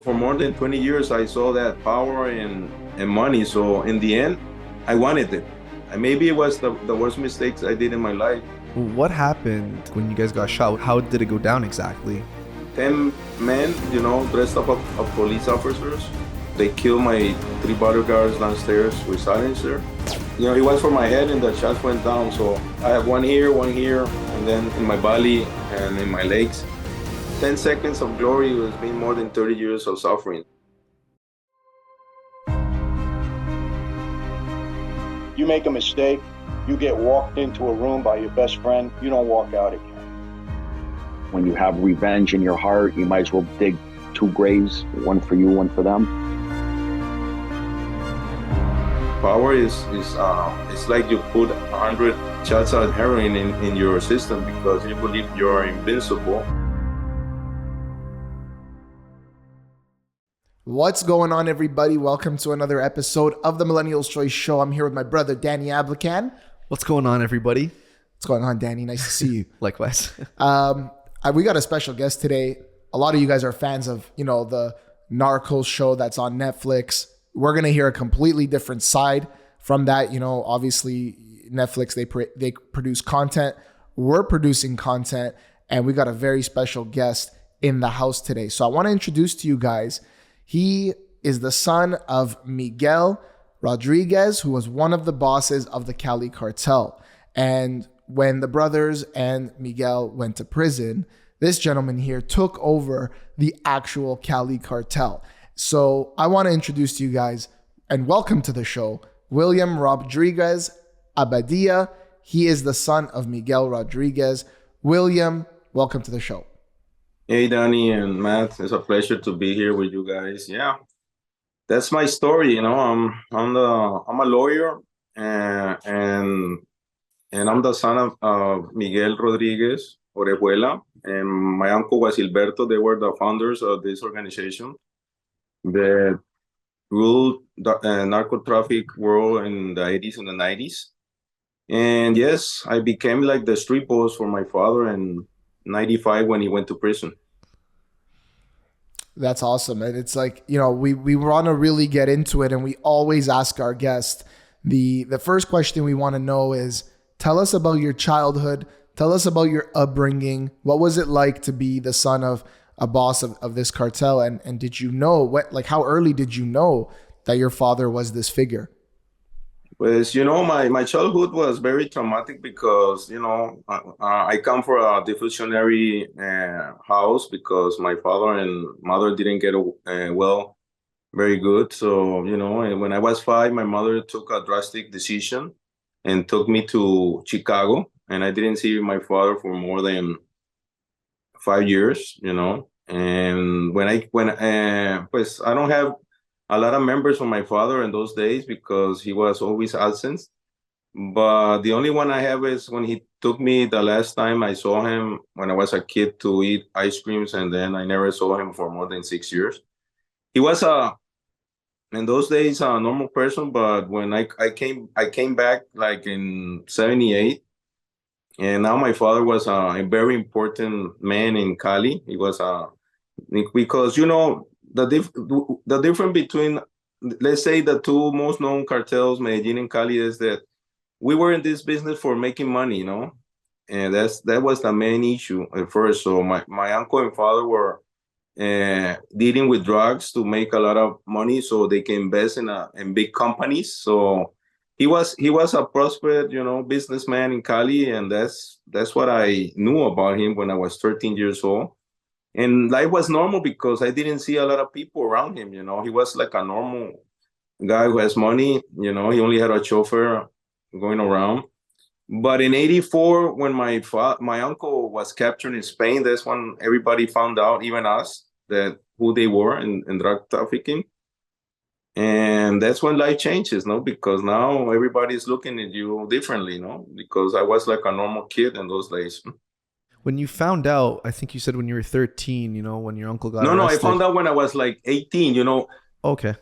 For more than 20 years, I saw that power and money. So in the end, I wanted it. And maybe it was the worst mistakes I did in my life. What happened when you guys got shot? How did it go down exactly? 10 men, dressed up as police officers. They killed my 3 bodyguards downstairs with silencer. It was for my head and the shots went down. So I have one here, and then in my belly and in my legs. 10 seconds of glory has been more than 30 years of suffering. You make a mistake, you get walked into a room by your best friend, you don't walk out again. When you have revenge in your heart, you might as well dig 2 graves, one for you, one for them. Power is it's like you put 100 shots of heroin in your system because you believe you're invincible. What's going on, everybody? Welcome to another episode of the Millennial's Choice Show. I'm here with my brother, Danny Ablakan. What's going on, everybody? What's going on, Danny? Nice to see you. Likewise. We got a special guest today. A lot of you guys are fans of, the Narcos show that's on Netflix. We're going to hear a completely different side from that. Obviously, Netflix, they produce content. We're producing content, and we got a very special guest in the house today. So I want to introduce to you guys. He is the son of Miguel Rodríguez, who was one of the bosses of the Cali Cartel. And when the brothers and Miguel went to prison, this gentleman here took over the actual Cali Cartel. So I want to introduce to you guys and welcome to the show, William Rodriguez Abadia. He is the son of Miguel Rodriguez. William, welcome to the show. Hey, Danny and Matt, it's a pleasure to be here with you guys. Yeah, that's my story. I'm a lawyer, and I'm the son of Miguel Rodríguez Orejuela, and my uncle was Gilberto. They were the founders of this organization that ruled the narco traffic world in the 80s and the 90s. And yes, I became like the street boss for my father in 95 when he went to prison. That's awesome. And it's like, we want to really get into it, and we always ask our guests, the first question we want to know is, tell us about your childhood. Tell us about your upbringing. What was it like to be the son of a boss of this cartel? And did you know how early did you know that your father was this figure? Pues, my childhood was very traumatic because, I come from a defusionary house because my father and mother didn't get well very good. So, and when I was 5, my mother took a drastic decision and took me to Chicago. And I didn't see my father for more than 5 years, And pues I don't have a lot of members from my father in those days because he was always absent. But the only one I have is when he took me the last time I saw him when I was a kid to eat ice creams, and then I never saw him for more than 6 years. He was in those days a normal person, but when I came back like in 78, and now my father was a very important man in Cali. He was because the difference between, let's say, the 2 most known cartels, Medellin and Cali, is that we were in this business for making money, and that was the main issue at first. So my uncle and father were dealing with drugs to make a lot of money so they can invest in big companies. So he was a prosperous, businessman in Cali, and that's what I knew about him when I was 13 years old. And life was normal because I didn't see a lot of people around him. He was like a normal guy who has money. He only had a chauffeur going around. But in 84, when my uncle was captured in Spain, that's when everybody found out, even us, that who they were in drug trafficking. And that's when life changes, because now everybody's looking at you differently, because I was like a normal kid in those days. When you found out, I think you said when you were 13, when your uncle got arrested. No, I found out when I was like 18, Okay.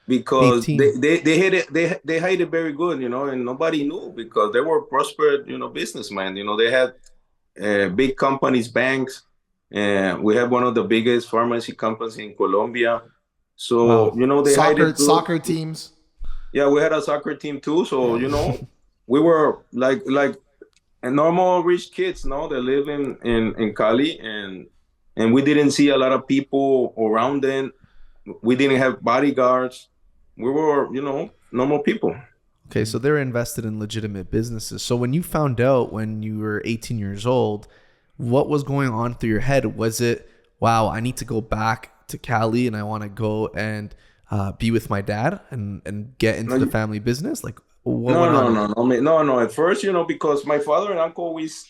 Because 18. they hid it, they hid it very good, and nobody knew because they were prosperous, businessmen. They had big companies, banks, and we have one of the biggest pharmacy companies in Colombia. So, Wow. you know, they hired it good. Soccer teams. Yeah, we had a soccer team too. So, you know, we were like a normal rich kids, no, that live in Cali, and we didn't see a lot of people around then. We didn't have bodyguards. We were, you know, normal people. Okay, so they're invested in legitimate businesses. So when you found out when you were 18 years old, what was going on through your head? Was it, wow, I need to go back to Cali and I want to go and be with my dad and get into the family business? Like, what went on? No. At first, you know, because my father and uncle always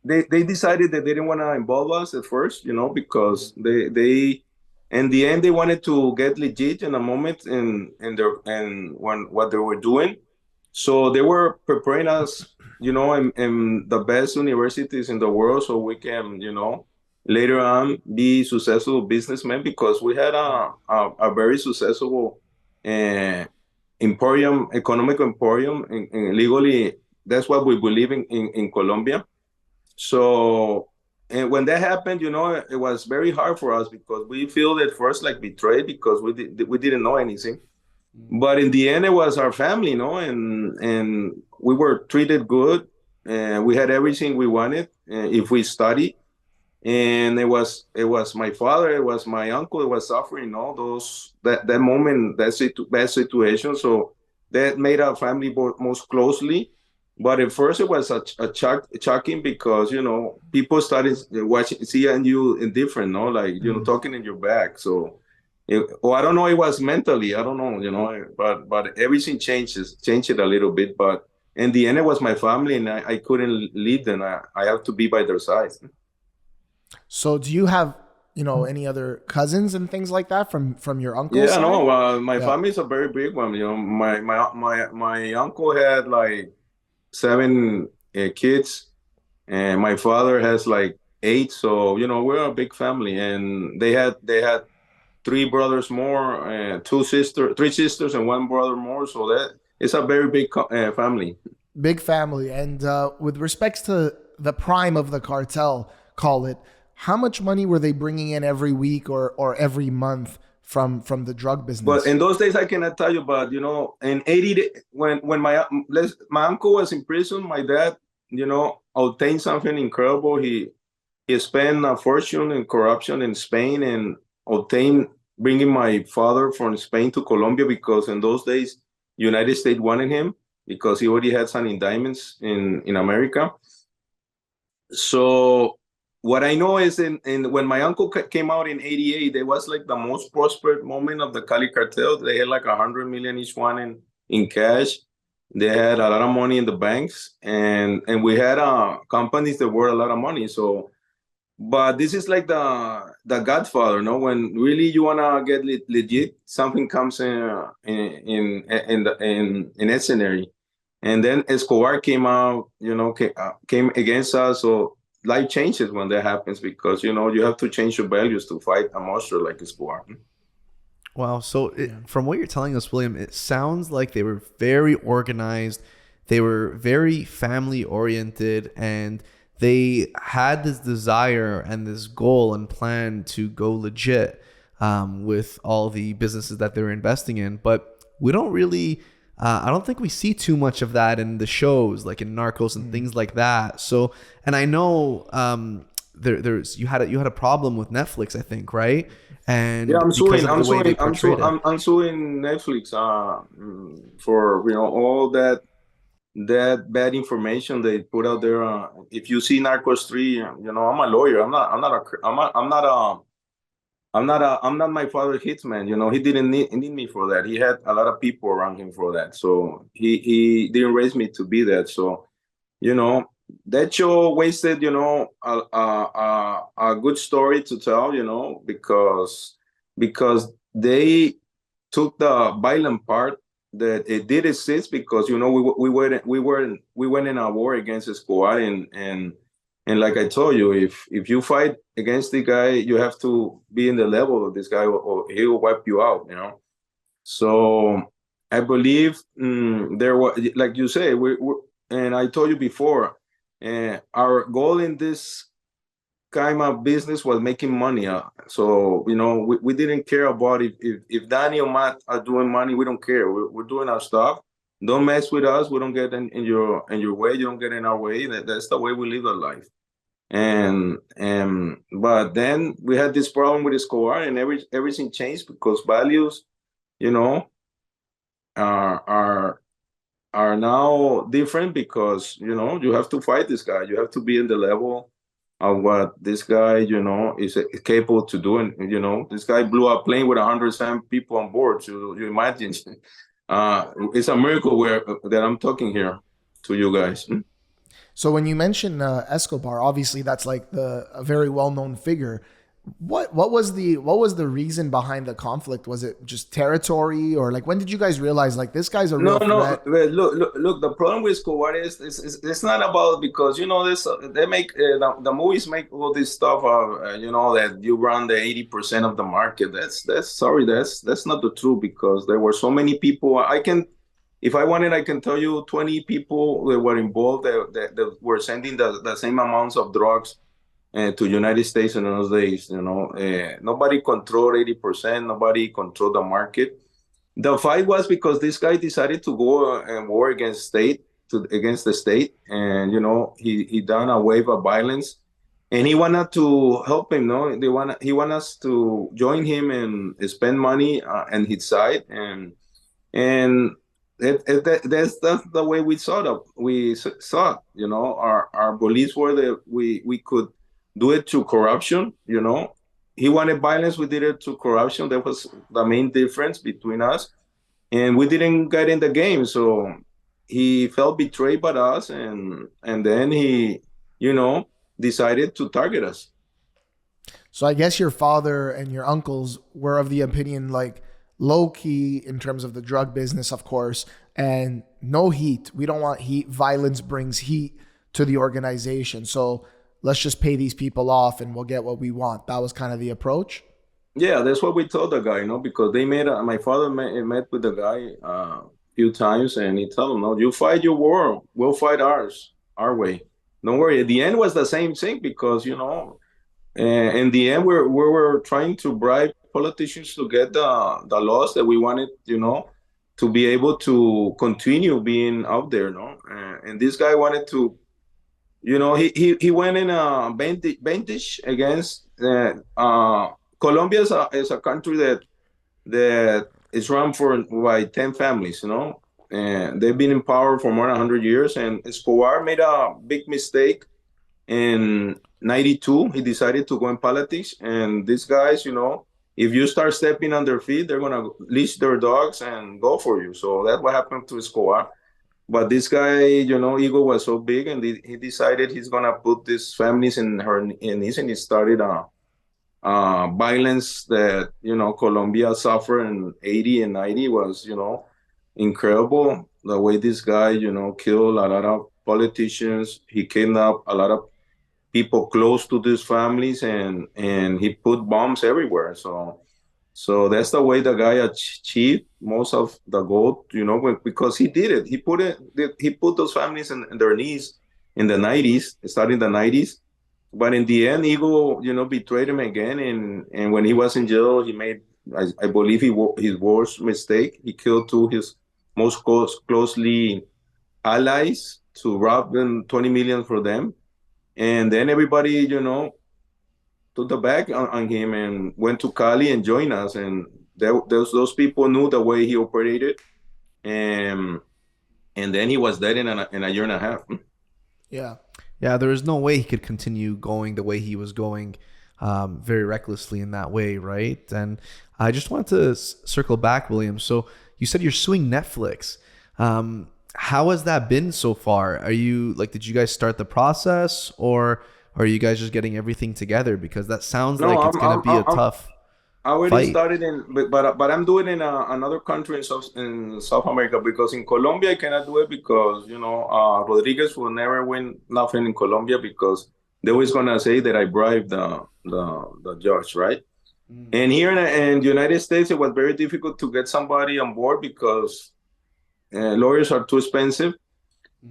they decided that they didn't want to involve us at first, you know, because they in the end they wanted to get legit in a moment in their and when what they were doing. So they were preparing us, you know, in the best universities in the world so we can, you know, later on be successful businessmen because we had a very successful uh, emporium, economic emporium, and legally, that's what we believe in Colombia. So, and when that happened, you know, it was very hard for us because we feel at first like betrayed because we didn't know anything. But in the end, it was our family, you know, and we were treated good, and we had everything we wanted if we studied. And it was my father, it was my uncle, it was suffering, all those that moment, that situation. So that made our family most closely. But at first, it was shocking because you know people started watching, seeing you in different, no, like you know talking in your back. So, I don't know, it was mentally, I don't know, you know, but everything changed it a little bit. But in the end, it was my family, and I couldn't leave them. I have to be by their side. So do you have, you know, any other cousins and things like that from your uncle's Yeah, side? no, my family is a very big one. You know, my uncle had like seven kids, and my father has like eight. So you know, we're a big family, and they had three brothers more, and three sisters, and one brother more. So that it's a very big family. Big family. And with respects to the prime of the cartel, call it, how much money were they bringing in every week or every month from the drug business? But in those days, I cannot tell you. But you know, in when my uncle was in prison, my dad, you know, obtained something incredible. He spent a fortune in corruption in Spain and obtained bringing my father from Spain to Colombia because in those days, United States wanted him because he already had some indictments in America. So what I know is in when my uncle came out in '88, there was like the most prosperous moment of the Cali Cartel. They had like 100 million each one in cash. They had a lot of money in the banks, and we had companies that were a lot of money. So, but this is like the Godfather, no? When really you wanna get legit, something comes in that scenario. And then Escobar came out, you know, came against us. So life changes when that happens because, you know, you have to change your values to fight a monster like Escobar. Wow. So from what you're telling us, William, it sounds like they were very organized. They were very family oriented, and they had this desire and this goal and plan to go legit with all the businesses that they were investing in. But we don't really, I don't think we see too much of that in the shows, like in Narcos and things like that. So, and I know you had a problem with Netflix, I think, right? And yeah, I'm suing Netflix for you know all that bad information they put out there. If you see Narcos 3, you know I'm a lawyer. I'm not my father's hitman. You know he didn't need me for that. He had a lot of people around him for that. So he didn't raise me to be that. So you know that show wasted you know a good story to tell. You know because they took the violent part that it did exist because you know we went in a war against Escobar and like I told you, if you fight against the guy, you have to be in the level of this guy, or he will wipe you out. You know, so I believe there was, like you say, and I told you before, our goal in this kind of business was making money. So, you know, we didn't care about if Danny or Matt are doing money, we don't care. We're doing our stuff. Don't mess with us. We don't get in your way. You don't get in our way. That's the way we live our life. And but then we had this problem with Escobar, and everything changed because values, you know, are are now different because, you know, you have to fight this guy. You have to be in the level of what this guy, you know, is capable to do. And, you know, this guy blew a plane with 107 people on board. So you imagine, it's a miracle that I'm talking here to you guys. So when you mention Escobar, obviously that's like a very well-known figure. What was the reason behind the conflict? Was it just territory, or like when did you guys realize like this guy's a real threat? Well, look. The problem with Escobar is it's not about, because, you know, this they make the movies make all this stuff you know, that you run the 80% of the market. That's not the truth, because there were so many people. If I wanted, I can tell you 20 people that were involved that were sending the same amounts of drugs to United States in those days. You know, nobody controlled 80%. Nobody controlled the market. The fight was because this guy decided to go and war against the state, and, you know, he done a wave of violence, and he wanted to help him. No, he want us to join him and spend money on his side, and that's the way we saw it. We saw it, you know, our beliefs were that we could do it through corruption. You know, he wanted violence, we did it through corruption. That was the main difference between us, and we didn't get in the game. So he felt betrayed by us, and then he, you know, decided to target us. So I guess your father and your uncles were of the opinion like low key in terms of the drug business, of course, and no heat. We don't want heat. Violence brings heat to the organization. So let's just pay these people off and we'll get what we want. That was kind of the approach. Yeah, that's what we told the guy, you know, because they made my father met with the guy a few times, and he told him, no, you fight your war, we'll fight ours, our way. Don't worry. At the end was the same thing, because, you know, in the end, we were trying to bribe politicians to get the laws that we wanted, you know, to be able to continue being out there, no? And this guy wanted to, you know, he went in a vantage against Colombia is a country that is run by 10 families, you know, and they've been in power for more than 100 years. And Escobar made a big mistake in 92. He decided to go in politics, and these guys, you know, if you start stepping on their feet, they're gonna leash their dogs and go for you. So that's what happened to Escobar. But this guy, you know, ego was so big, and he decided he's gonna put these families in his, and he started violence that, you know, Colombia suffered in 80 and 90 was, you know, incredible. The way this guy, you know, killed a lot of politicians. He kidnapped a lot of people close to these families, and he put bombs everywhere. So that's the way the guy achieved most of the gold, you know, because he did it. He put those families in their knees in the 90s, starting the 90s. But in the end, ego, you know, betrayed him again. And when he was in jail, he made, I believe, his worst mistake. He killed two of his most closely allies to rob them 20 million for them. And then everybody, you know, took the back on him and went to Cali and joined us. And those people knew the way he operated. And then he was dead in a year and a half. Yeah. Yeah, there was no way he could continue going the way he was going, very recklessly in that way, right? And I just wanted to circle back, William. So you said you're suing Netflix. How has that been so far? Are you like, did you guys start the process, or are you guys just getting everything together? Because that sounds like it's going to be a tough I already fight. started but I'm doing it in another country in South America, because in Colombia I cannot do it because, you know, Rodriguez will never win nothing in Colombia, because they always gonna say that I bribed the judge, right? And here in the United States, it was very difficult to get somebody on board because lawyers are too expensive.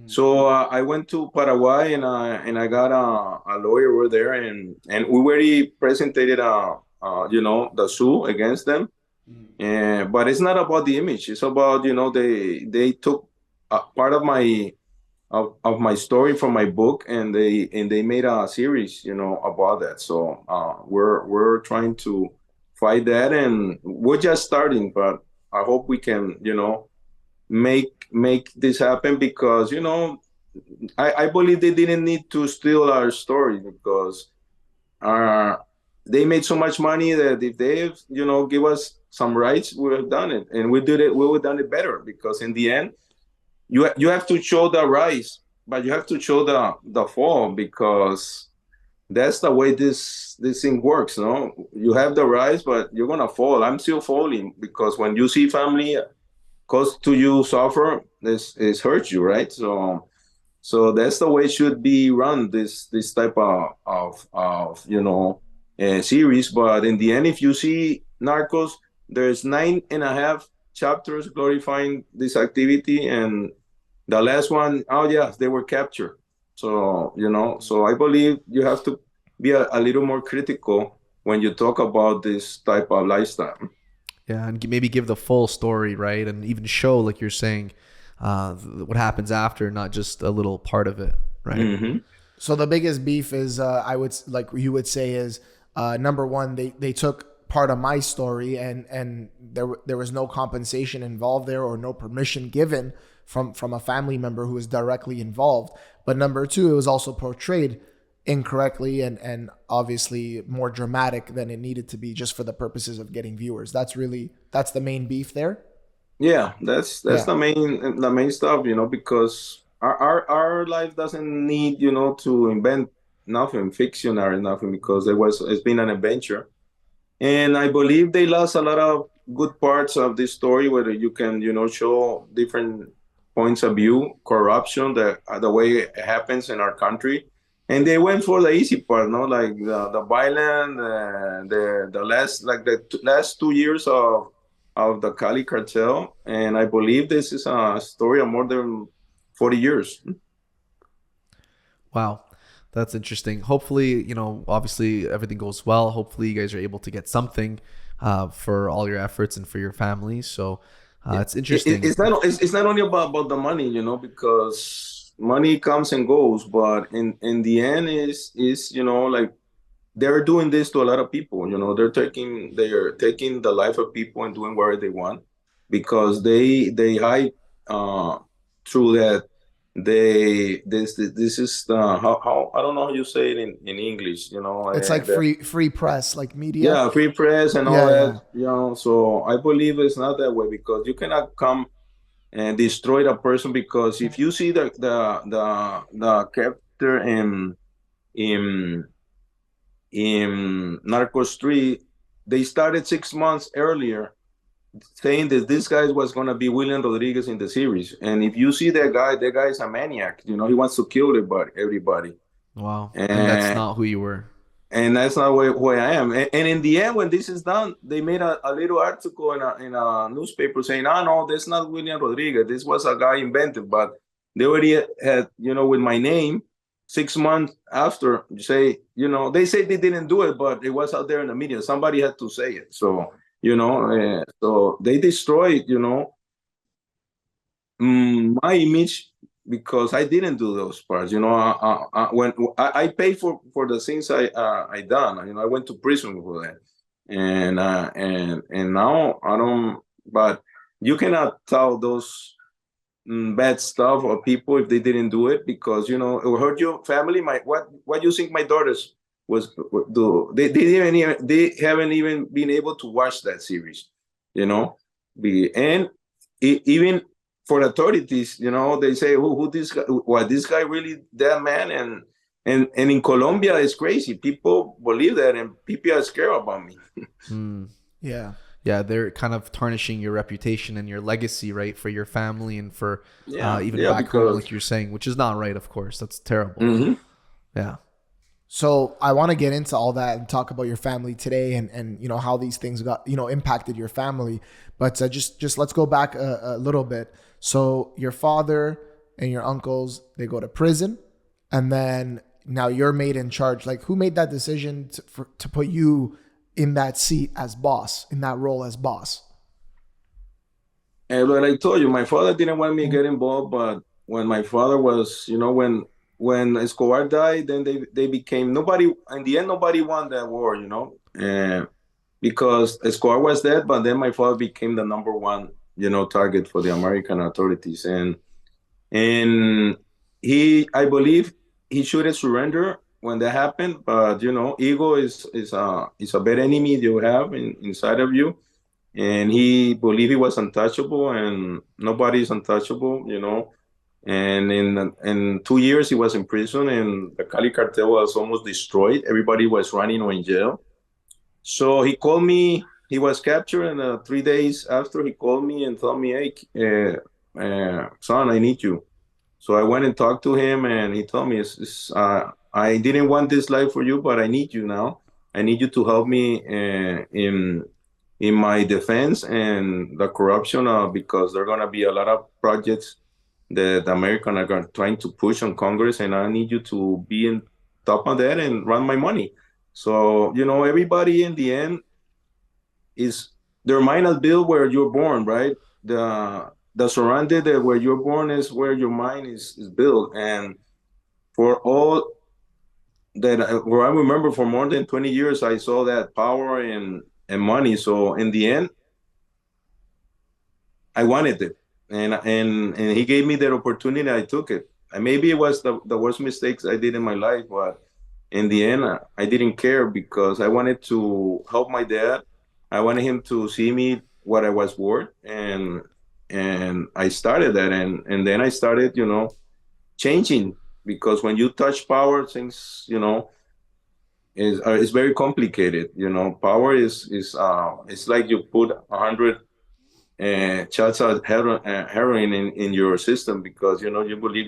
So I went to Paraguay and I got a lawyer over there and we already presented the suit against them. And but it's not about the image. It's about they took part of my story from my book and they made a series about that. So we're trying to fight that and we're just starting, but I hope we can make this happen because I believe they didn't need to steal our story because uh, they made so much money that if they give us some rights, we would have done it and we would have done it better because in the end you have to show the rise, but you have to show the fall because that's the way this thing works. No, you have the rise, but you're gonna fall. I'm still falling because when you see family close to you suffer, this hurts you, right? So that's the way it should be run. This type of series. But in the end, if you see Narcos, there's 9.5 chapters glorifying this activity, and the last one, oh yeah, they were captured. So I believe you have to be a little more critical when you talk about this type of lifestyle. Yeah, and maybe give the full story, right? And even show, like you're saying, what happens after, not just a little part of it, right? Mm-hmm. So the biggest beef is, you would say is, number one, they took part of my story and there was no compensation involved there or no permission given from a family member who was directly involved. But number two, it was also portrayed incorrectly and obviously more dramatic than it needed to be just for the purposes of getting viewers. That's the main beef there. Yeah, that's the main stuff, because our life doesn't need, to invent nothing, fiction or nothing, because it's been an adventure. And I believe they lost a lot of good parts of this story where you can, show different points of view, corruption, the way it happens in our country. And they went for the easy part, no, like the violent, the last 2 years of the Cali Cartel, and I believe this is a story of more than 40 years. Wow, that's interesting. Hopefully, obviously everything goes well. Hopefully you guys are able to get something for all your efforts and for your family. So it's interesting. It's not only about the money, because money comes and goes, but in the end is like they're doing this to a lot of people. They're taking the life of people and doing whatever they want because they hide through that. This is the how I don't know how you say it in English. It's like free press, like media. Yeah, free press and all that. So I believe it's not that way because you cannot come and destroy the person because if you see the character in Narcos 3, they started 6 months earlier saying that this guy was going to be William Rodriguez in the series. And if you see that guy is a maniac. He wants to kill everybody. Wow. And that's not who you were. And that's not who I am. And in the end, when this is done, they made a little article in a newspaper saying, "Oh no, that's not William Rodriguez. This was a guy invented." But they already had, with my name, 6 months after. They say they didn't do it, but it was out there in the media. Somebody had to say it. So so they destroyed, my image. Because I didn't do those parts, when I paid for the things I done, I went to prison for that, and now I don't. But you cannot tell those bad stuff of people if they didn't do it because it will hurt your family. What you think my daughters was do? They haven't even been able to watch that series, even. For authorities, they say, who this guy? Was this guy really that man? And in Colombia, it's crazy. People believe that, and people are scared about me. Yeah, they're kind of tarnishing your reputation and your legacy, right, for your family and for back home, like you're saying, which is not right, of course. That's terrible. Mm-hmm. Yeah. So I want to get into all that and talk about your family today and how these things got impacted your family. But just let's go back a little bit. So your father and your uncles, they go to prison, and then now you're made in charge. Like, who made that decision to put you in that seat as boss, in that role as boss? And but I told you, my father didn't want me to get involved, but when my father was, when Escobar died, then they became nobody. In the end, nobody won that war, and because Escobar was dead, but then my father became the number one, target for the American authorities, and I believe he should have surrendered when that happened, but ego is a bad enemy you have inside of you. And he believed he was untouchable, and nobody is untouchable, And in 2 years, he was in prison, and the Cali Cartel was almost destroyed. Everybody was running or in jail. So he called me. He was captured, and 3 days after, he called me and told me, "Hey, son, I need you." So I went and talked to him, and he told me, "I didn't want this life for you, but I need you now. I need you to help me in my defense and the corruption, because there are going to be a lot of projects that the Americans are trying to push on Congress, and I need you to be in top of that and run my money." So, everybody in the end is their mind is built where you're born, right? The surrounded where you're born is where your mind is built. And for all that, where I remember for more than 20 years, I saw that power and money. So in the end, I wanted it, and he gave me that opportunity. I took it, and maybe it was the worst mistakes I did in my life, but in the end, I didn't care, because I wanted to help my dad. I wanted him to see me what I was worth, and I started that, and then I started, changing, because when you touch power, things, is very complicated. Power is it's like you put 100 shots of heroin in your system, because you believe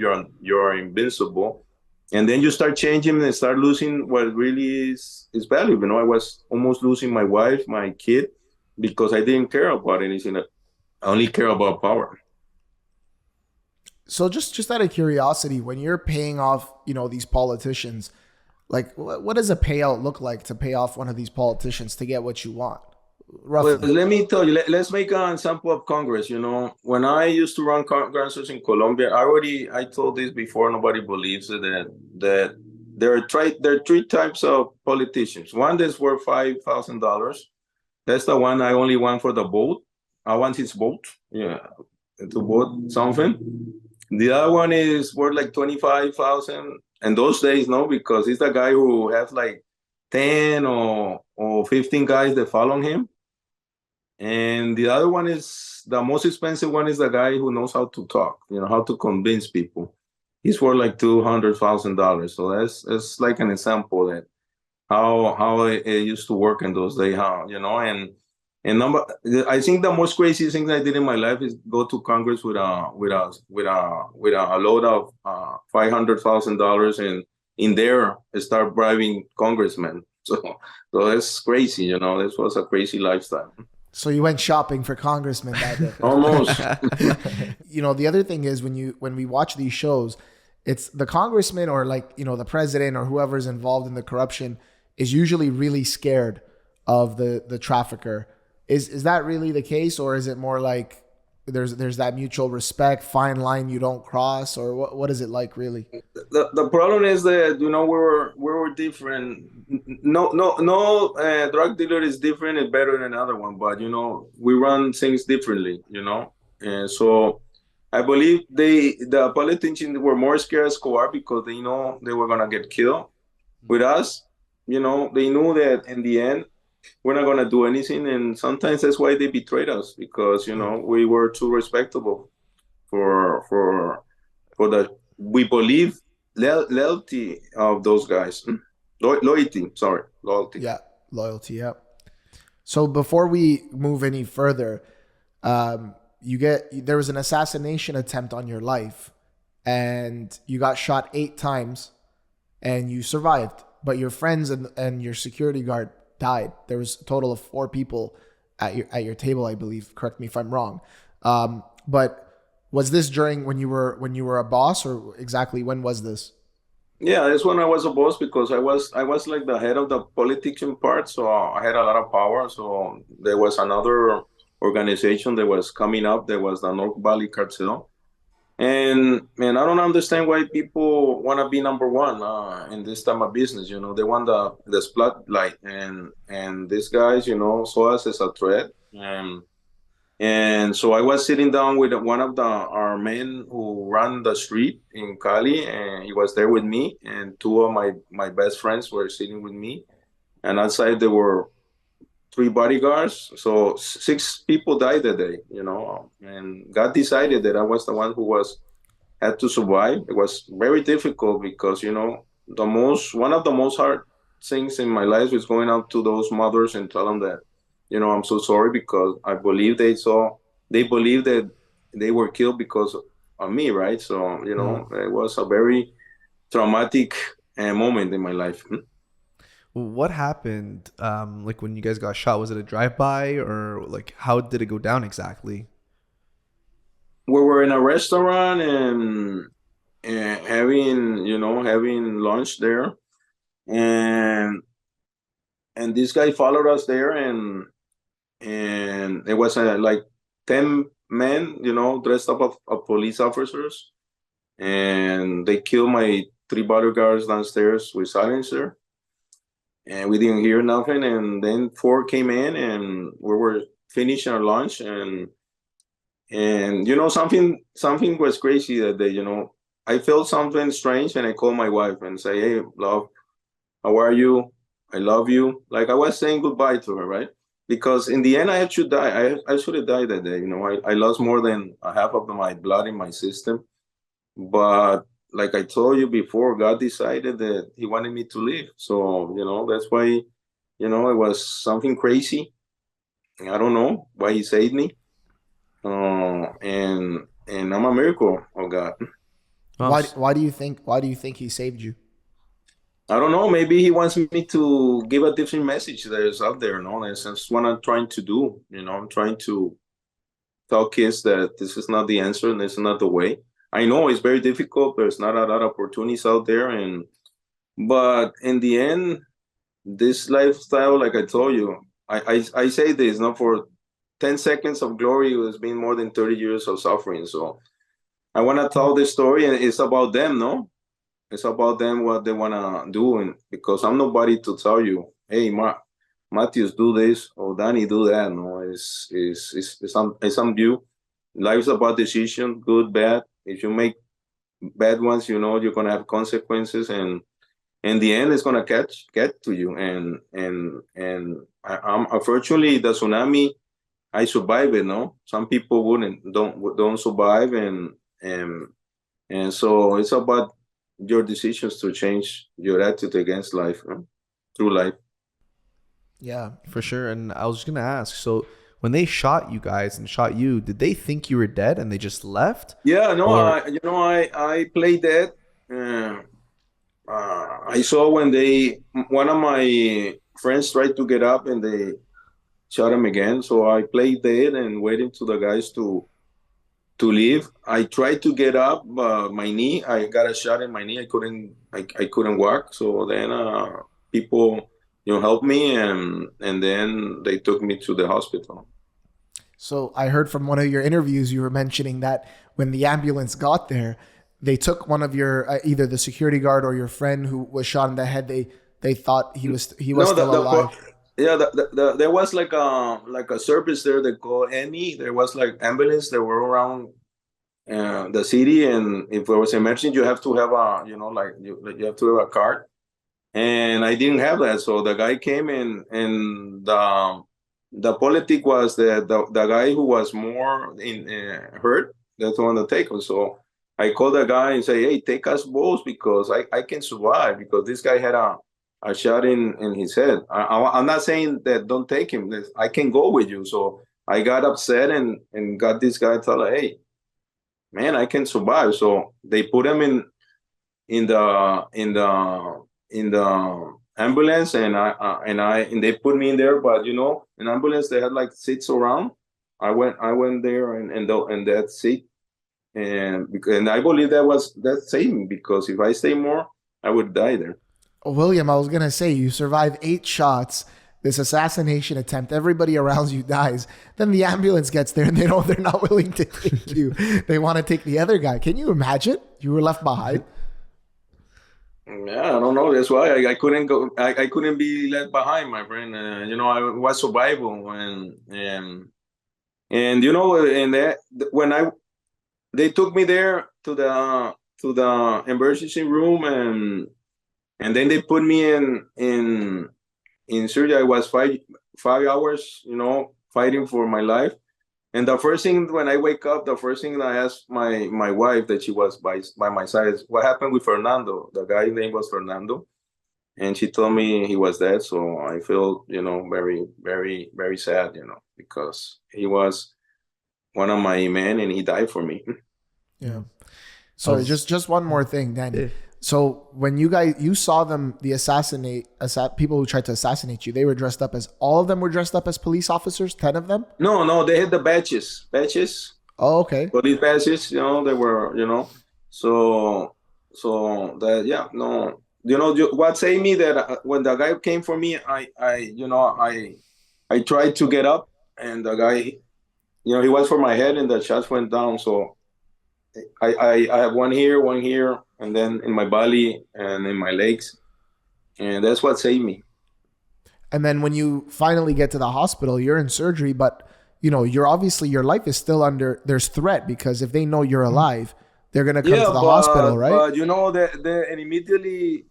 you're invincible, and then you start changing and start losing what really is valuable. I was almost losing my wife, my kid, because I didn't care about anything. I only care about power. So just out of curiosity, when you're paying off, these politicians, like, what does a payout look like to pay off one of these politicians to get what you want? Roughly. Well, let me tell you, let's make an example of Congress. When I used to run Congresses in Colombia, I told this before, nobody believes it, that there are three types of politicians. One that's worth $5,000. That's the one I only want for the vote. I want his vote, to vote something. The other one is worth like 25,000. And those days, no, because he's the guy who has like 10 or 15 guys that follow him. And the other one is the most expensive one, is the guy who knows how to talk, how to convince people. He's worth like $200,000. So that's like an example that how it used to work in those days, I think the most crazy thing I did in my life is go to Congress with a load of $500,000, and in there start bribing congressmen. So that's crazy. This was a crazy lifestyle. So you went shopping for congressmen that day. Almost. The other thing is when we watch these shows, it's the congressman or the president or whoever's involved in the corruption is usually really scared of the trafficker. Is that really the case, or is it more like there's that mutual respect, fine line you don't cross, or what is it like really? The problem is that we were different. No drug dealer is different and better than another one, but we run things differently. And so I believe the politicians were more scared of Escobar because they know they were gonna get killed. With us, they knew that in the end we're not gonna do anything, and sometimes that's why they betrayed us, because we were too respectable for the we believe loyalty of those guys. Loyalty. Yeah, loyalty. Yeah. So before we move any further, there was an assassination attempt on your life, and you got shot 8 times, and you survived, but your friends and your security guard died. There was a total of 4 people at your table, I believe. Correct me if I'm wrong. But Was this during when you were a boss, or exactly when was this? Yeah, that's when I was a boss because I was like the head of the politician part, so I had a lot of power. So there was another organization that was coming up. There was the North Valley Cartel, and man, I don't understand why people want to be number one in this type of business. They want the spotlight, and these guys, saw us as a threat, and so I was sitting down with one of our men who ran the street in Cali, and he was there with me, and two of my best friends were sitting with me, and outside there were three bodyguards. So six people died that day, and God decided that I was the one who had to survive. It was very difficult because one of the most hard things in my life is going out to those mothers and tell them that I'm so sorry, because I believe they believe that they were killed because of me, right? So it was a very traumatic moment in my life. What happened? Like when you guys got shot, was it a drive-by, or like how did it go down exactly? We were in a restaurant and having lunch there, and this guy followed us there, and it was like 10 men, dressed up of police officers, and they killed my three bodyguards downstairs with silencer, and we didn't hear nothing. And then four came in, and we were finishing our lunch, and something was crazy that day. I felt something strange, and I called my wife and say, "Hey, love, how are you? I love you." Like I was saying goodbye to her, right? Because in the end, I should die. I should have died that day. I lost more than a half of my blood in my system. But like I told you before, God decided that He wanted me to live. So that's why it was something crazy. I don't know why He saved me. And I'm a miracle of God. Well, Why do you think he saved you? I don't know. Maybe He wants me to give a different message that is out there. That's what I'm trying to do. I'm trying to tell kids that this is not the answer and this is not the way. I know it's very difficult. There's not a lot of opportunities out there, but in the end, this lifestyle, like I told you, I say this not for 10 seconds of glory. It has been more than 30 years of suffering. So I want to tell this story, and it's about them, no? It's about them, what they want to do, and because I'm nobody to tell you, hey, Matthews, do this, or Danny, do that. No, it's on you. Life's about decision, good, bad. If you make bad ones, you're gonna have consequences, and in the end, it's gonna get to you. I'm unfortunately the tsunami. I survived it. No, some people don't survive, and so it's about your decisions to change your attitude against life, through life. yeah, for sure. And I was just gonna ask, so when they shot you guys and shot you, did they think you were dead and they just left? Yeah, no, Or I played that. I saw when one of my friends tried to get up and they shot him again. So I played dead and waiting to the guys to leave. I tried to get up, but my knee, I got a shot in my knee. I couldn't walk. So then people, helped me, and then they took me to the hospital. So I heard from one of your interviews you were mentioning that when the ambulance got there, they took one of your either the security guard or your friend who was shot in the head. They thought he was No, still alive. yeah, there was like a service there they call Emmy. There was like ambulance that were around the city, and if there was emergency, you have to have like you have to have a card, and I didn't have that. So the guy came in, and the politic was that the guy who was more hurt, that's the one to take us. So I called the guy and say, hey, take us both, because I can survive, because this guy had a shot in his head. I'm not saying that don't take him. I can go with you. So I got upset and got this guy to tell her, hey, man, I can survive. So they put him in the ambulance, and they put me in there. But in ambulance they had like seats around. I went there and that seat, and I believe that saved me, because if I stay more, I would die there. William, I was going to say, you survive 8 shots, this assassination attempt, everybody around you dies. Then the ambulance gets there and they know they're not willing to take you. They want to take the other guy. Can you imagine? You were left behind. Yeah, I don't know. That's why I couldn't go. I couldn't be left behind, my friend. I was survival, and and that when they took me there to the emergency room, and then they put me in surgery. I was 5 hours, fighting for my life. And the first thing when I wake up, the first thing that I asked my wife, that she was by my side, is what happened with Fernando. The guy's name was Fernando, and she told me he was dead. So I feel, very, very, very sad, because he was one of my men and he died for me. Yeah. Sorry, just one more thing, Danny. So when you saw them, people who tried to assassinate you, they were dressed up as, all of them were dressed up as police officers, 10 of them? No, they had the badges. Oh, okay. Police badges, they were, so that, yeah, no, what saved me, that when the guy came for me, I tried to get up, and the guy, he was for my head, and the shots went down. So I have one here, and then in my belly and in my legs, and that's what saved me. And then when you finally get to the hospital, you're in surgery, but you're obviously, your life is still there's threat, because if they know you're alive, they're gonna come to the hospital, right? But and immediately,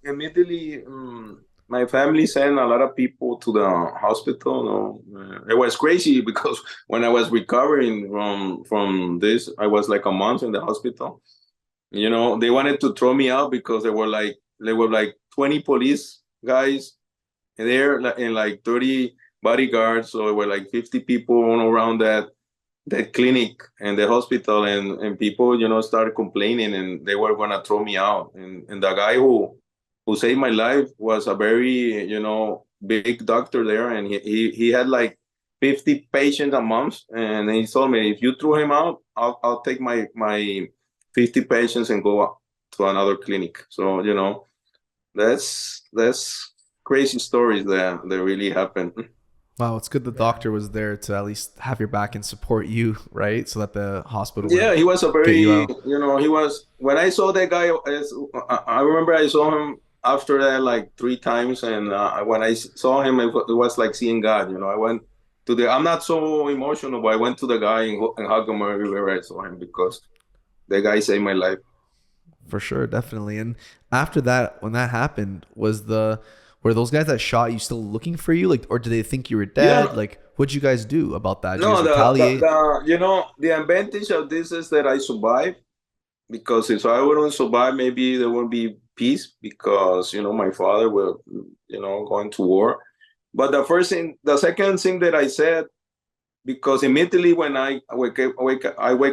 my family sent a lot of people to the hospital. It was crazy, because when I was recovering from this, I was like a month in the hospital. They wanted to throw me out, because there were like 20 police guys there, and like 30 bodyguards. So there were like 50 people all around that clinic and the hospital, and people, started complaining, and they were gonna throw me out. And the guy who saved my life was a very, big doctor there, and he had like 50 patients a month, and he told me, if you throw him out, I'll take my 50 patients and go to another clinic. So that's crazy stories that really happened. Wow, it's good the doctor was there to at least have your back and support you, right? So that the hospital. Yeah, he was a very, he was, when I saw that guy, I remember I saw him after that like 3 times. And when I saw him, it was like seeing God. I went to I'm not so emotional, but I went to the guy and hugged him everywhere I saw him, because the guy saved my life. For sure, definitely. And after that, when that happened, were those guys that shot you still looking for you? Like, or did they think you were dead? Yeah. Like, what'd you guys do about that? Did you retaliate? The advantage of this is that I survived, because if I wouldn't survive, maybe there wouldn't be peace, because, my father will, going to war. But the second thing that I said, because immediately when I wake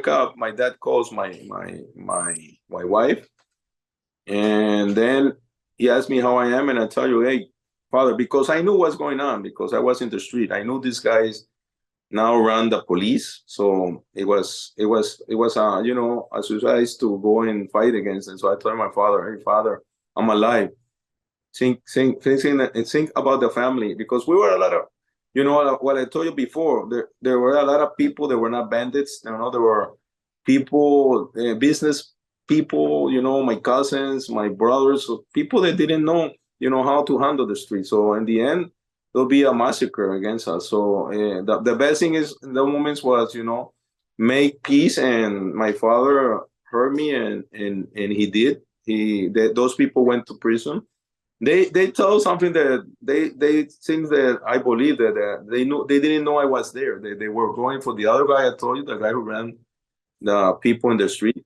up, my dad calls my wife, and then he asked me how I am, and I tell you, hey, father, because I knew what's going on, because I was in the street. I knew these guys now run the police, so it was a suicide to go and fight against them. So I told my father, hey, father, I'm alive. Think about the family, because we were a lot of, what I told you before. There were a lot of people that were not bandits. There were people, business people, my cousins, my brothers, people that didn't know, how to handle the street. So in the end, there'll be a massacre against us. So the best thing is in the moments was, make peace. And my father heard me, and he did. Those people went to prison. They told something that they think that I believe that they didn't know I was there. They were going for the other guy I told you, the guy who ran the people in the street.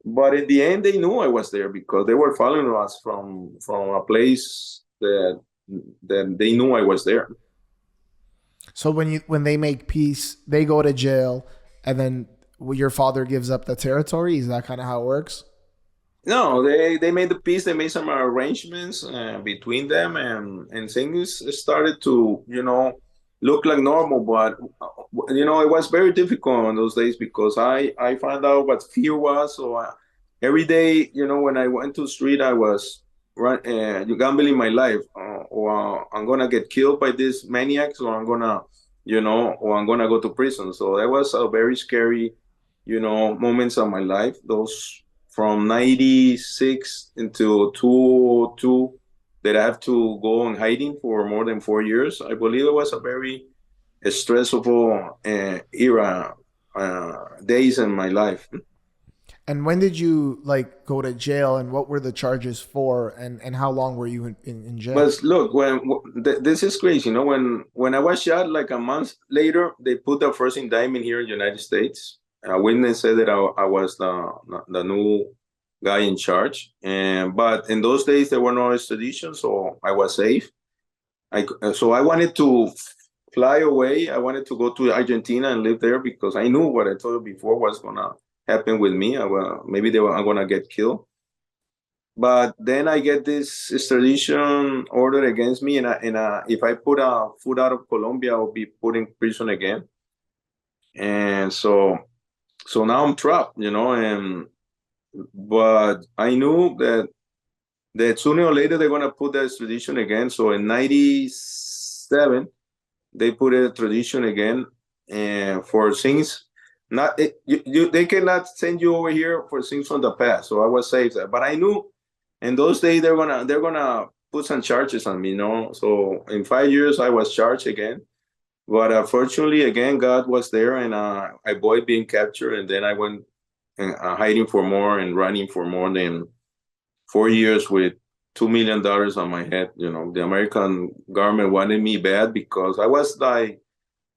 But in the end, they knew I was there, because they were following us from a place that they knew I was there. So when they make peace, they go to jail, and then your father gives up the territory. Is that kind of how it works? No, they made the peace. They made some arrangements between them, and things started to look like normal, but it was very difficult on those days because I found out what fear was. So every day, when I went to the street, I was gambling my life, or I'm gonna get killed by these maniacs, or or I'm gonna go to prison. So that was a very scary, moments of my life. Those from 96 until 2002 that I have to go in hiding for more than 4 years. I believe it was a very stressful era, days in my life. And when did you like go to jail, and what were the charges for, and how long were you in jail? But look, this is crazy. When I was shot, like a month later, they put the first indictment here in the United States. A witness said that I was the new guy in charge, but in those days there were no extradition, so I was safe. So I wanted to fly away. I wanted to go to Argentina and live there because I knew what I told you before was gonna happen with me. Maybe I'm gonna get killed. But then I get this extradition order against me, and if I put a foot out of Colombia, I'll be put in prison again. And so now I'm trapped, but I knew that sooner or later they're gonna put the extradition again. So in '97, they put a tradition again, and for things not they cannot send you over here for things from the past. So I was safe there, but I knew in those days they're gonna put some charges on me, So in 5 years I was charged again, but fortunately again God was there, and I avoided being captured, and then I went hiding for more and running for more than 4 years with $2 million on my head. The American government wanted me bad because I was like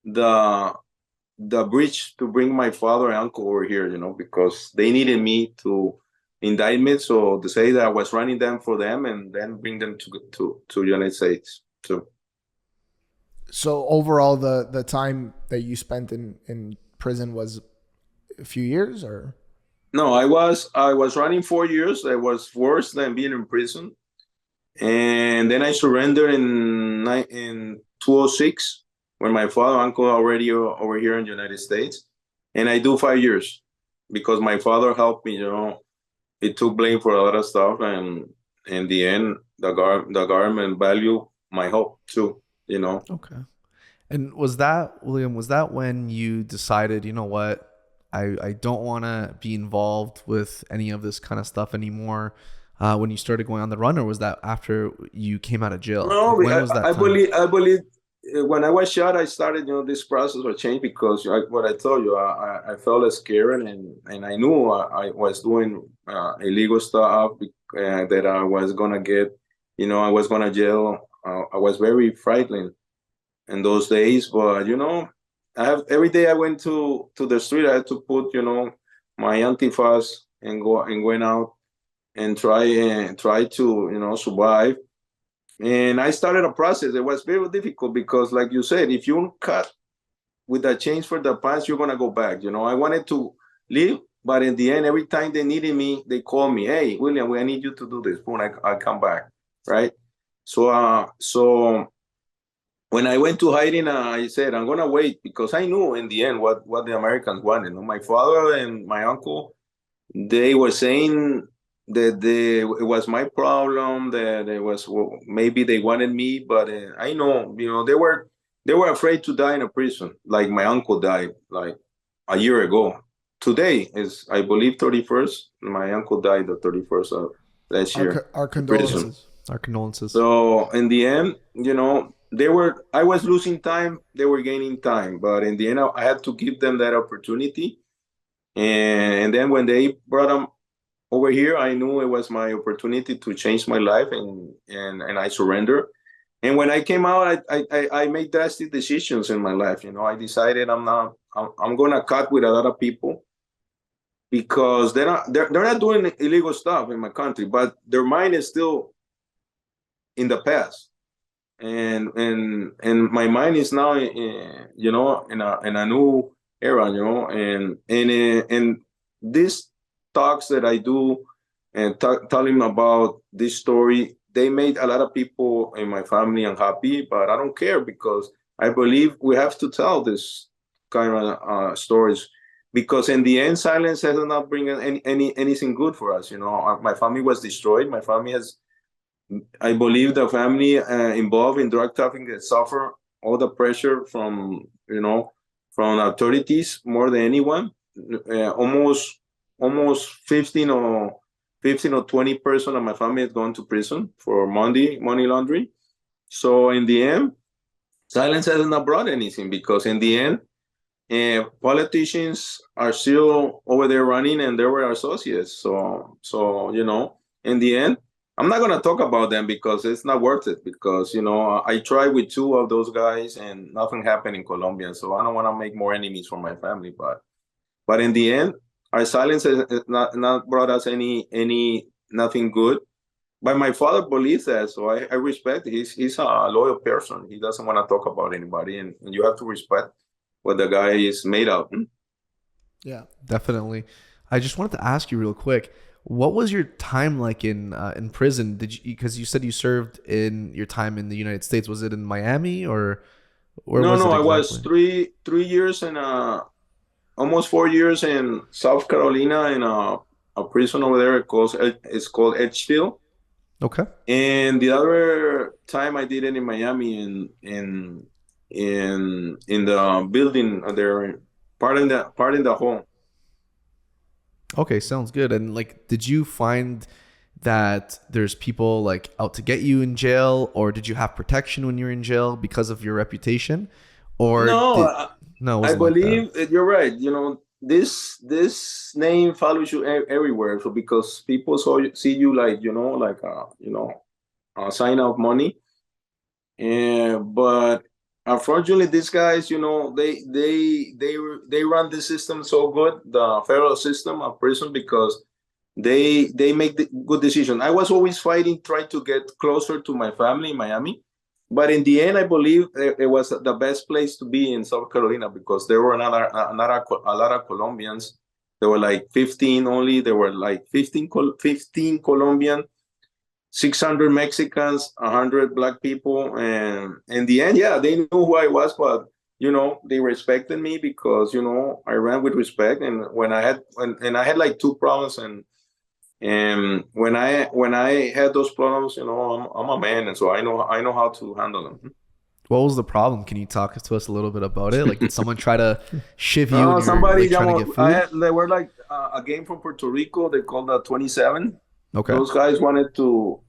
the bridge to bring my father and uncle over here, because they needed me to indict me, so to say that I was running them for them and then bring them to the United States too. So overall, the time that you spent in prison was a few years, or? No, I was running 4 years. That was worse than being in prison. And then I surrendered in 2006 when my father and uncle are already over here in the United States. And I do 5 years because my father helped me, He took blame for a lot of stuff. And in the end, the government value my help too, Okay. And was that, William, when you decided, you know what, I don't want to be involved with any of this kind of stuff anymore, when you started going on the run, or was that after you came out of jail? No, when was that I time? believe when I was shot, I started, this process of change because what I told you, I felt scared, and I knew I was doing illegal stuff that I was gonna get, I was gonna jail. I was very frightened in those days, but every day I went to the street, I had to put, my antifaz and went out and try to survive. And I started a process. It was very difficult because, like you said, if you cut with the change for the past, you're gonna go back. I wanted to leave, but in the end, every time they needed me, they called me. Hey, William, I need you to do this. Boom, I come back, right? So when I went to hiding, I said I'm gonna wait because I knew in the end what the Americans wanted. My father and my uncle, they were saying that it was my problem, that it was, maybe they wanted me, but I know, they were afraid to die in a prison, like my uncle died like a year ago. Today is, I believe, 31st. My uncle died the 31st of last year. Our in prison. condolences. Our condolences. So in the end, I was losing time, they were gaining time, but in the end, I had to give them that opportunity. And then when they brought them over here, I knew it was my opportunity to change my life, and I surrendered. And when I came out, I made drastic decisions in my life. I decided I'm gonna cut with a lot of people because they're not doing illegal stuff in my country, but their mind is still in the past. And my mind is now in a new era, and these talks that I do and telling about this story, they made a lot of people in my family unhappy, but I don't care because I believe we have to tell this kind of stories, because in the end, silence has not bring anything good for us. My family was destroyed. My family has, I believe, the family involved in drug trafficking that suffer all the pressure from authorities more than anyone. Almost 15 or 20% of my family has gone to prison for money laundering. So in the end, silence has not brought anything, because in the end, politicians are still over there running, and they were associates. So in the end, I'm not gonna talk about them because it's not worth it. Because I tried with two of those guys and nothing happened in Colombia. So I don't want to make more enemies for my family. But in the end, our silence has not brought us nothing good. But my father believes that, so I respect. He's a loyal person. He doesn't want to talk about anybody, and you have to respect what the guy is made of. Yeah, definitely. I just wanted to ask you real quick, what was your time like in prison? Because you said you served in your time in the United States. Was it in Miami or where was it exactly? I was 3 years and almost 4 years in South Carolina in a prison over there. It's called Edgefield. Okay. And the other time I did it in Miami in the building there, part in the home. Okay, sounds good. And like, did you find that there's people like out to get you in jail, or did you have protection when you were in jail because of your reputation? Or no, I believe you're right. This name follows you everywhere. So because people see you like a sign of money, but unfortunately, these guys, they run the system so good, the federal system of prison, because they make the good decision. I was always fighting, trying to get closer to my family in Miami, but in the end, I believe it was the best place to be in South Carolina, because there were a lot of Colombians. There were like 15 only. There were like 15 Colombian. 600 Mexicans, 100 Black people, and in the end, yeah, they knew who I was, but they respected me because I ran with respect. And when I had like two problems, and when I had those problems, I'm a man, and so I know how to handle them. What was the problem? Can you talk to us a little bit about it? Like, did someone try to shiv you? And Somebody trying to get food? They were like a game from Puerto Rico. They called the 27. Okay. Those guys wanted to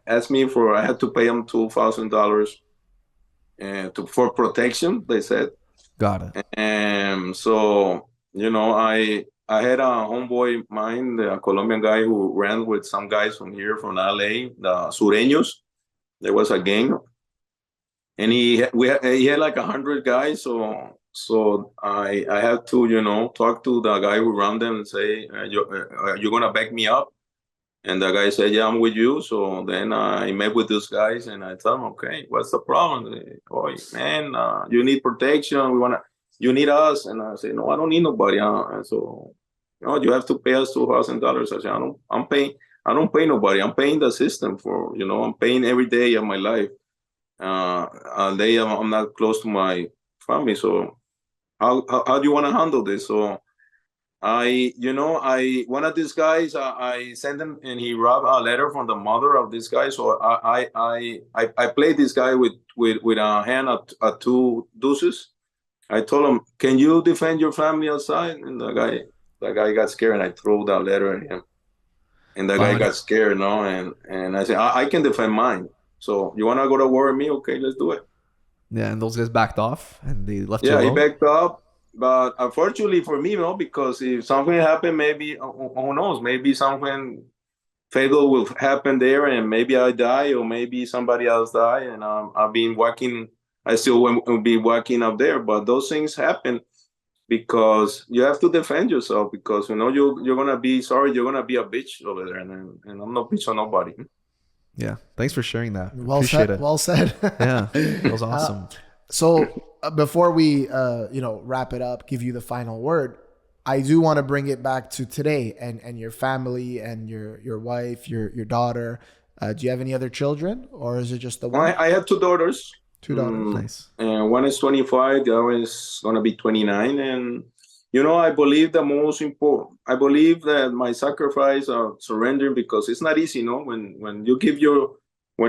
ask me I had to pay them $2,000 for protection, they said. Got it. And so, I had a homeboy of mine, the Colombian guy who ran with some guys from here, from LA, the Sureños. There was a gang. And he had like 100 guys. So I had to, talk to the guy who ran them and say, you're going to back me up? And the guy said, yeah, I'm with you. So then I met with those guys and I told them, okay, what's the problem? Oh, man, you need protection. You need us. And I said, no, I don't need nobody. And so, you have to pay us $2,000. I said, I don't pay nobody. I'm paying the system for, I'm paying every day of my life. A day I'm not close to my family. So how do you want to handle this? So one of these guys, I sent him, and he wrote a letter from the mother of this guy. So I played this guy with a hand at two deuces. I told him, "Can you defend your family outside?" And the guy got scared, and I threw that letter at him. And the guy got scared, and I said, I can defend mine. So you want to go to war with me? Okay, let's do it. Yeah, and those guys backed off, and they left you alone? Yeah, he backed up. But unfortunately for me, because if something happened, maybe, who knows, maybe something fatal will happen there, and maybe I die, or maybe somebody else die, and I still will be walking up there. But those things happen because you have to defend yourself, because, you're going to be you're going to be a bitch over there, and I'm no bitch on nobody. Yeah, thanks for sharing that. Appreciate it. Well said. Yeah, that was awesome. So before we, wrap it up, give you the final word, I do want to bring it back to today and your family and your wife, your daughter. Do you have any other children, or is it just the one? I have two daughters. Two daughters. Nice. And one is 25, the other is going to be 29. And, I believe I believe that my sacrifice of surrendering, because it's not easy, when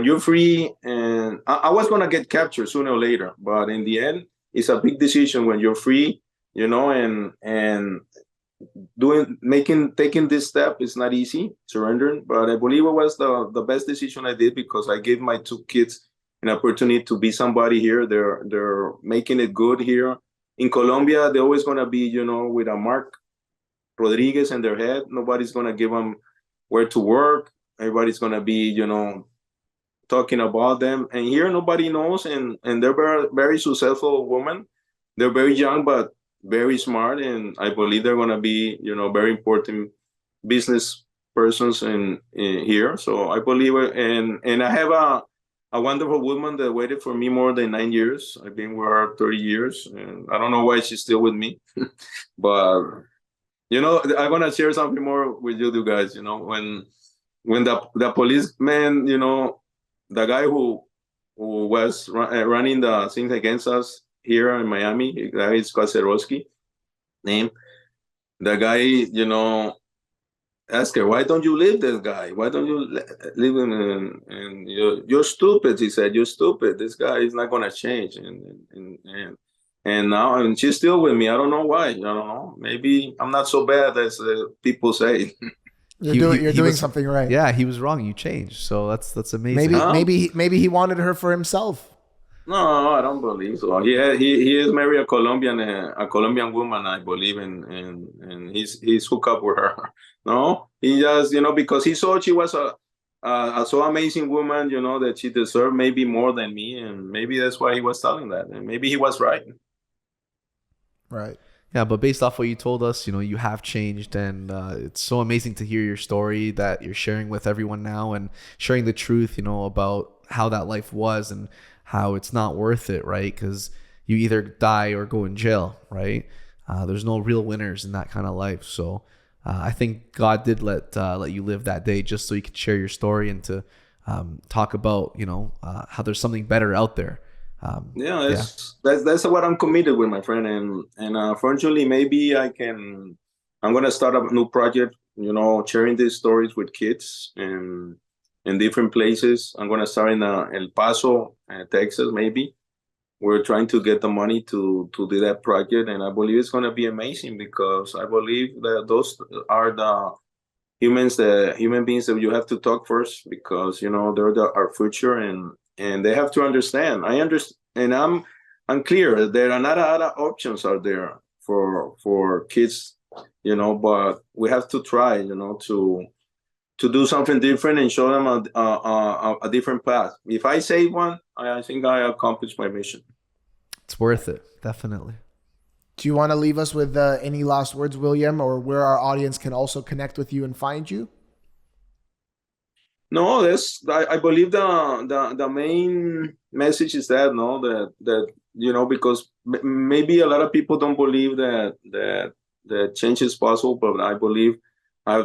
you're free, and I was going to get captured sooner or later, but in the end, it's a big decision when you're free, and taking this step is not easy, surrendering, but I believe it was the best decision I did, because I gave my two kids an opportunity to be somebody here. They're making it good here in Colombia. They're always going to be, with a Mark Rodriguez in their head. Nobody's going to give them where to work. Everybody's going to be, talking about them. And here nobody knows, and they're very, very successful women. They're very young, but very smart, and I believe they're going to be, very important business persons in here. So I believe it, and I have a wonderful woman that waited for me more than 9 years. I've been with her 30 years, and I don't know why she's still with me. But, I'm going to share something more with you guys. When the policeman, the guy who was running the things against us here in Miami, the guy is Kaserowski, name. The guy, ask her, why don't you leave this guy? Why don't you leave him? And you're stupid. He said, you're stupid. This guy is not going to change. And now, and she's still with me. I don't know why. I don't know. Maybe I'm not so bad as people say. You're doing something right. Yeah, he was wrong. You changed. So that's amazing. Maybe he wanted her for himself. No, I don't believe so. He is married a Colombian woman, I believe, and he's hooked up with her. No, he just, because he saw she was a so amazing woman, that she deserved maybe more than me, and maybe that's why he was telling that, and maybe he was right. Right. Yeah, but based off what you told us, you have changed, and it's so amazing to hear your story that you're sharing with everyone now, and sharing the truth, about how that life was and how it's not worth it, right? Because you either die or go in jail, right? There's no real winners in that kind of life. So I think God did let you live that day just so you could share your story and to talk about, how there's something better out there. That's what I'm committed with, my friend. And fortunately, maybe I'm going to start a new project, sharing these stories with kids and in different places. I'm going to start in El Paso, Texas, maybe. We're trying to get the money to do that project. And I believe it's going to be amazing, because I believe that those are the human beings that you have to talk first, because, they're our future, and they have to understand. I understand, and I'm clear there are not a lot of options out there for kids, but we have to try, to do something different and show them a different path. If I save one, I think I accomplished my mission. It's worth it, definitely. Do you want to leave us with any last words, William, or where our audience can also connect with you and find you? No, I believe the main message is that because maybe a lot of people don't believe that change is possible, but I believe I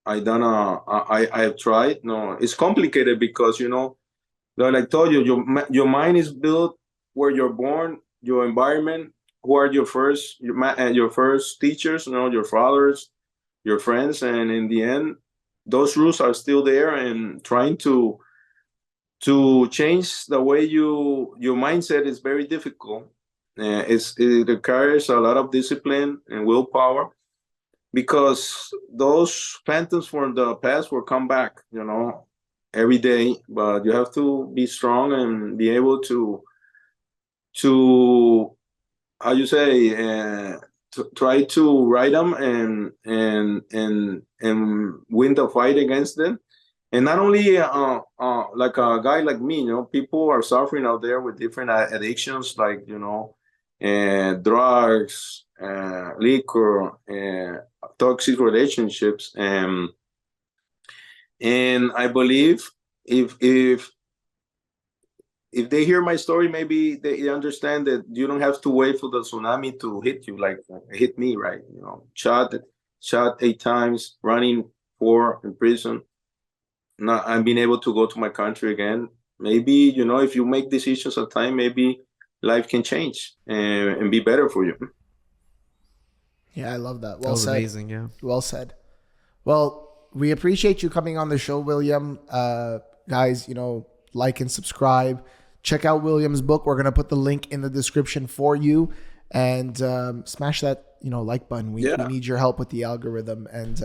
have tried. No, it's complicated because, like I told you, your mind is built where you're born, your environment, who are your first teachers, your fathers, your friends, and in the end, those rules are still there, and trying to change the way your mindset is very difficult. It requires a lot of discipline and willpower, because those phantoms from the past will come back, every day. But you have to be strong and be able to how you say, to try to write them and win the fight against them. And not only like a guy like me, people are suffering out there with different addictions, like drugs, liquor, toxic relationships, and I believe if they hear my story, maybe they understand that you don't have to wait for the tsunami to hit you, like hit me, right? Shot 8 times, running 4 in prison. Not, I'm being able to go to my country again. maybe, you know, if you make decisions at time, maybe life can change and be better for you. Yeah, I love that. That Well was said. amazing. Yeah. Well said. Well, we appreciate you coming on the show, William. Guys, you know, like and subscribe. Check out William's book. We're going to put the link in the description for you. And smash that, you know, like button. We need your help with the algorithm. And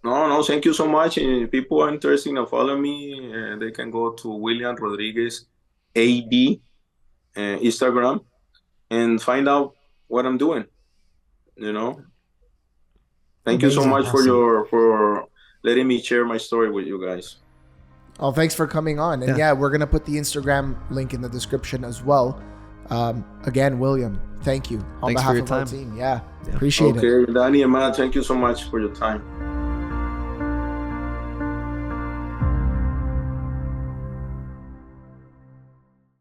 No, thank you so much. And if people are interested in follow me, they can go to William Rodriguez AB Instagram and find out what I'm doing. You know, thank you so much for letting me share my story with you guys. Oh, thanks for coming on. And yeah, we're going to put the Instagram link in the description as well. Again, William, thank you on behalf of our team. Yeah, appreciate it. Okay, Danny and Matt, thank you so much for your time.